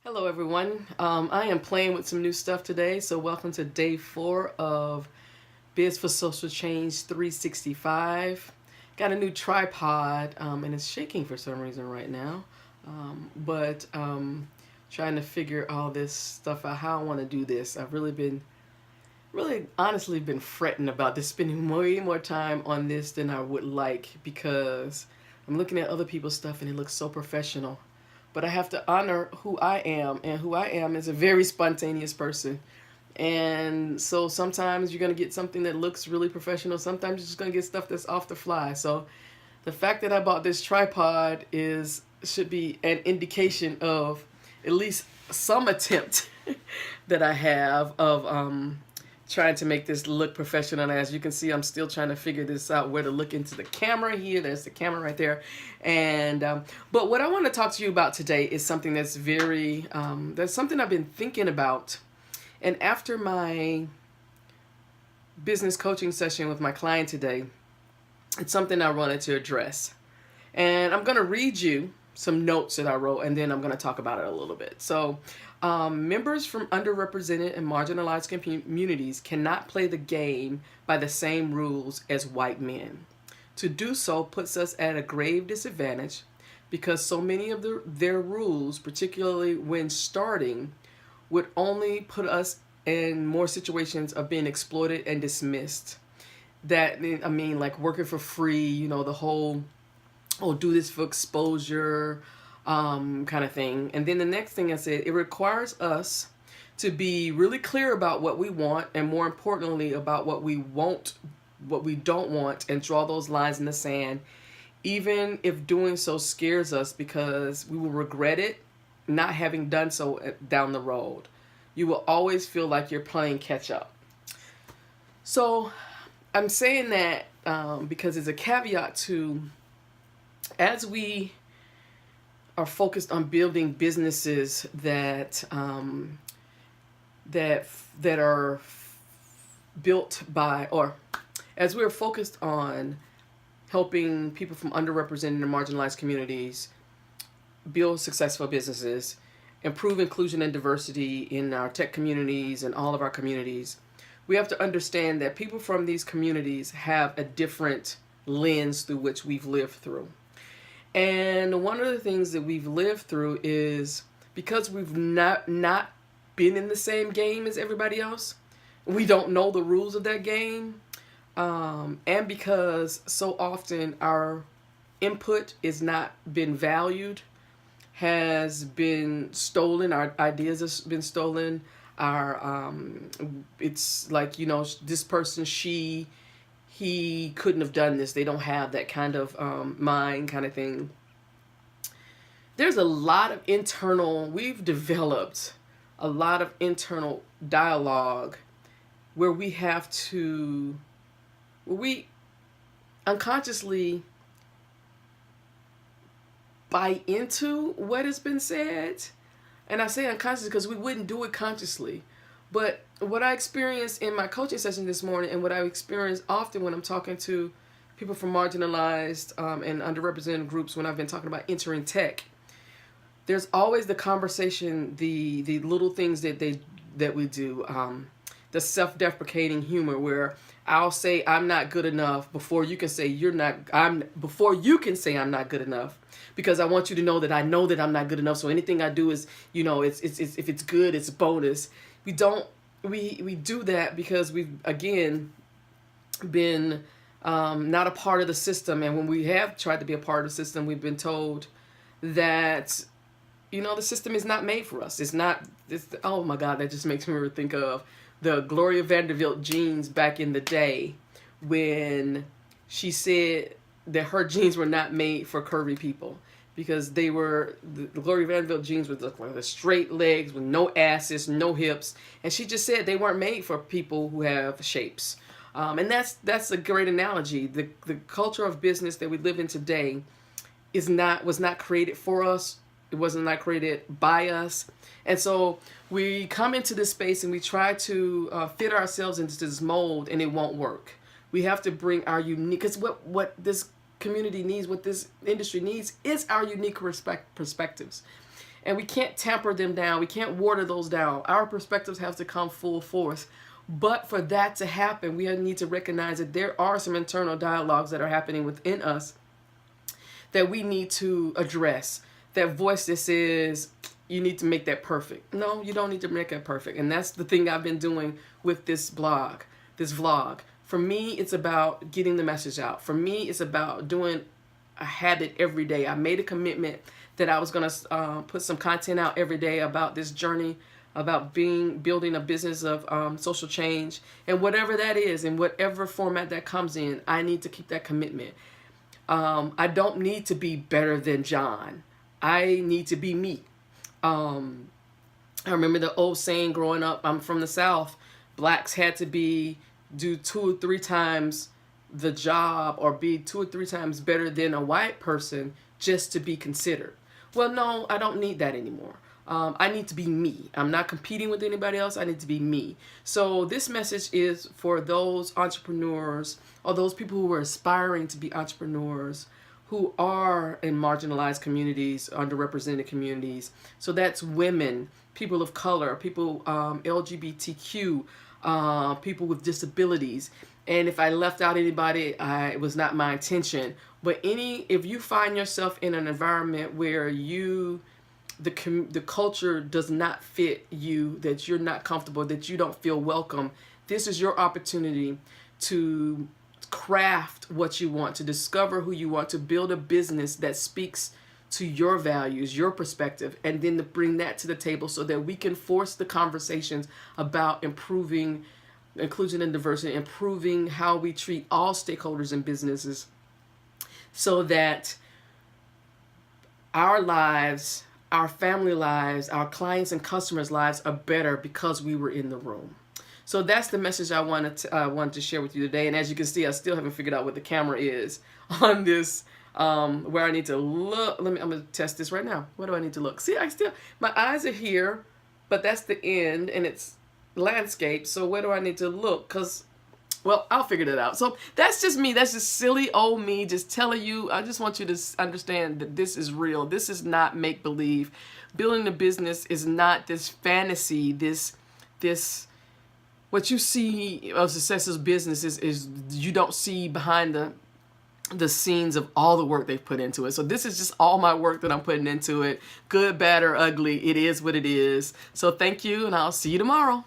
Hello everyone. I am playing with some new stuff today, so welcome to day 4 of Biz for Social Change 365. Got a new tripod and it's shaking for some reason right now, but trying to figure all this stuff out, how I want to do this. I've really honestly been fretting about this, spending way more time on this than I would like because I'm looking at other people's stuff and it looks so professional. But I have to honor who I am, and who I am is a very spontaneous person. And so sometimes you're going to get something that looks really professional. Sometimes you're just going to get stuff that's off the fly. So the fact that I bought this tripod should be an indication of at least some attempt that I have of trying to make this look professional. And as you can see, I'm still trying to figure this out, where to look into the camera here. There's the camera right there. And but what I want to talk to you about today is something that's that's something I've been thinking about. And after my business coaching session with my client today, it's something I wanted to address. And I'm going to read you some notes that I wrote, and then I'm going to talk about it a little bit. So members from underrepresented and marginalized communities cannot play the game by the same rules as white men. To do so puts us at a grave disadvantage because so many of their rules, particularly when starting, would only put us in more situations of being exploited and dismissed. Like working for free, the whole, oh, do this for exposure, kind of thing. And then the next thing I said, it requires us to be really clear about what we want, and more importantly about what we don't want, and draw those lines in the sand, even if doing so scares us, because we will regret it not having done so down the road. You will always feel like you're playing catch up. So I'm saying that because it's a caveat to, as we are focused on building businesses that are built by, or as we're focused on helping people from underrepresented and marginalized communities build successful businesses, improve inclusion and diversity in our tech communities and all of our communities, we have to understand that people from these communities have a different lens through which we've lived through. And one of the things that we've lived through is, because we've not been in the same game as everybody else, we don't know the rules of that game, and because so often our input is not been valued, has been stolen, our ideas have been stolen, it's like, this person, he couldn't have done this. They don't have that kind of mind, kind of thing. There's we've developed a lot of internal dialogue where we unconsciously buy into what has been said. And I say unconsciously because we wouldn't do it consciously. But what I experienced in my coaching session this morning, and what I experience often when I'm talking to people from marginalized and underrepresented groups, when I've been talking about entering tech, there's always the conversation, the little things that we do, the self-deprecating humor, where I'll say I'm not good enough before you can say before you can say I'm not good enough, because I want you to know that I know that I'm not good enough. So anything I do is, it's if it's good, it's a bonus. We do that because we've, again, been not a part of the system. And when we have tried to be a part of the system, we've been told that, the system is not made for us. Oh my God, that just makes me think of the Gloria Vanderbilt jeans back in the day, when she said that her jeans were not made for curvy people, because the Gloria Vanderbilt jeans with the straight legs with no asses, no hips, and she just said they weren't made for people who have shapes. And that's a great analogy. The culture of business that we live in today was not created for us. It wasn't not created by us. And so we come into this space and we try to fit ourselves into this mold, and it won't work. We have to bring our unique, because what this community needs, what this industry needs, is our unique perspectives. And we can't tamper them down. We can't water those down. Our perspectives have to come full force. But for that to happen, we need to recognize that there are some internal dialogues that are happening within us that we need to address. That voice that says, you need to make that perfect. No, you don't need to make it perfect. And that's the thing I've been doing with this vlog. For me, it's about getting the message out. For me, it's about doing a habit every day. I made a commitment that I was going to put some content out every day about this journey, about building a business of social change, and whatever that is, in whatever format that comes in, I need to keep that commitment. I don't need to be better than John. I need to be me. I remember the old saying growing up, I'm from the South, blacks had to do 2 or 3 times the job or be 2 or 3 times better than a white person just to be considered. Well, no, I don't need that anymore. I need to be me. I'm not competing with anybody else. I need to be me. So this message is for those entrepreneurs or those people who are aspiring to be entrepreneurs who are in marginalized communities, underrepresented communities. So that's women, people of color, people LGBTQ, people with disabilities. And if I left out anybody, it was not my intention. But if you find yourself in an environment where the culture does not fit you, that you're not comfortable, that you don't feel welcome, this is your opportunity to craft what you want, to discover who you want, to build a business that speaks to your values, your perspective, and then to bring that to the table so that we can force the conversations about improving inclusion and diversity, improving how we treat all stakeholders in businesses so that our lives, our family lives, our clients and customers' lives are better because we were in the room. So that's the message I wanted to share with you today. And as you can see, I still haven't figured out what the camera is on this, where I need to look. I'm going to test this right now. Where do I need to look? See, my eyes are here, but that's the end and it's landscape. So where do I need to look? Because, well, I'll figure that out. So that's just me. That's just silly old me just telling you. I just want you to understand that this is real. This is not make-believe. Building a business is not this fantasy, this what you see of successful businesses is you don't see behind the scenes of all the work they've put into it. So this is just all my work that I'm putting into it. Good, bad, or ugly. It is what it is. So thank you, and I'll see you tomorrow.